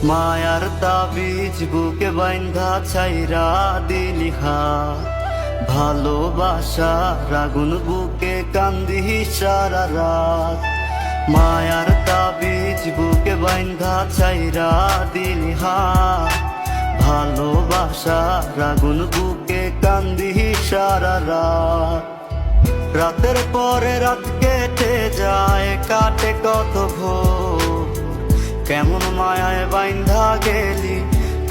মায়ার তাবিজ বুকে বাইন্ধা ছাইরা দিলি হাত, ভালোবাসার আগুন বুকে কান্দি সারা রাত। মায়ার তাবিজ বুকে বাইন্ধা ছাইরা দিলি হাত, ভালোবাসার আগুন বুকে কান্দি সারা রাত। রাতের পরে রাত কেটে যায়, কাটে কত ভোর, কেমন মায়ায় বাইন্ধা গেলি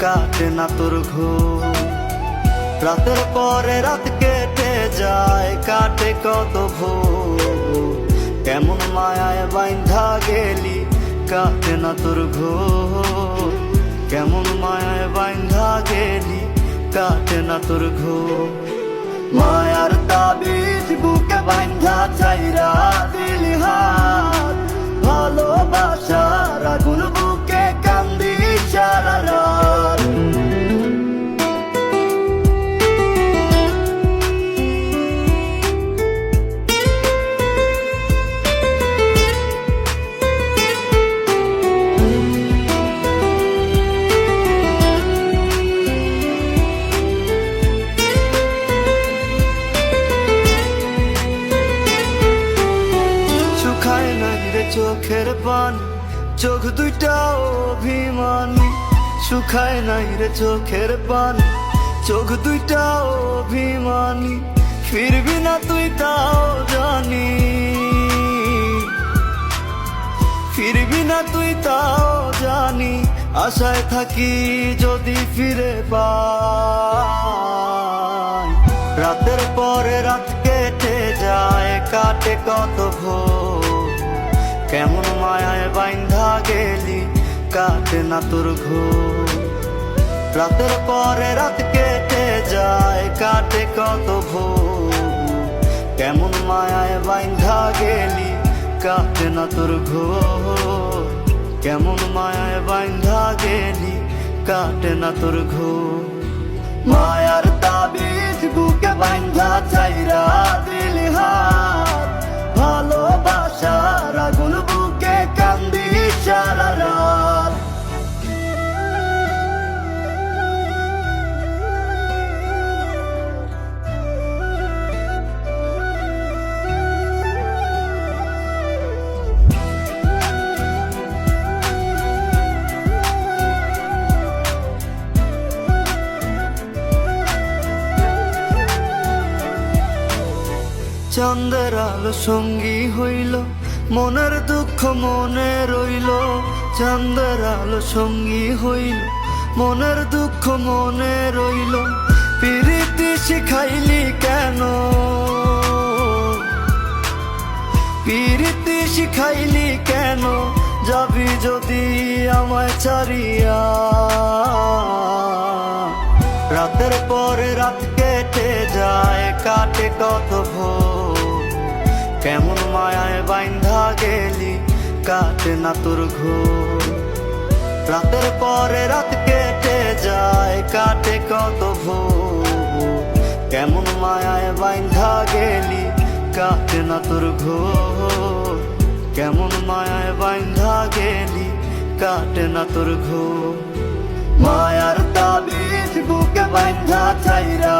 কাটে না তোর ঘোর। রাতের পরে রাত কেটে যায়, কাটে কত ভোর, কেমন মায়ায় বাইন্ধা গেলি কাটে না তোর ঘোর। কেমন মায়ায় বাইন্ধা গেলি কাটে না তোর ঘোর। মায়ার তাবিজ বুকে বাইন্ধা ছাইরা দিলি হাত, ভালোবাসার আগুন বুকে কান্দি সারা রাত। চোখের পানি, চোখ দুইটা অভিমানী, শুকায় নাই রে চোখের পানি, চোখ দুইটা অভিমানী। ফিরবি না তুই তাও জানি, ফিরবি না তুই তাও জানি, আশায় থাকি যদি ফিরে পাই। রাতের পরে রাত কেটে যায়, কাটে কত ভোর, কেমন মায়ায় বাইন্ধা গেলি কাটে না তোর ঘোর। রাতের পরে রাত কেটে যায়, কাটে কত ভোর, কেমন মায়ায় বাইন্ধা গেলি কাটে না তোর ঘোর। কেমন মায়ায় বাইন্ধা গেলি কাটে না তোর ঘোর। মায়ার তাবিজ বুকে বাইন্ধা ছাইরা দিলি হাত, ভালোবাসার আগুন বুকে কান্দি সারা রাত। চাঁদের আলো সঙ্গী হইল, মনের দুঃখ মনে রইল। চাঁদের আলো সঙ্গী হইল, মনের দুঃখ মনে রইল। প্রীতি শিখাইলি কেন, প্রীতি শিখাইলি কেন, যাবি যদি আমায় ছাড়িয়া। রাতের পরে রাত কেটে যায়, কাটে কত ভোর, কেমন মায়ায় বাইন্ধা গেলি কাটে না তোর ঘোর। রাতের পরে রাত কেটে যায়, কাটে কত ভোর, কেমন মায়ায় বাইন্ধা গেলি কাটে না তোর ঘোর। কেমন মায়ায় বাইন্ধা গেলি কাটে না তোর ঘোর। মায়ার তাবিজ বুকে বাইন্ধা ছাইরা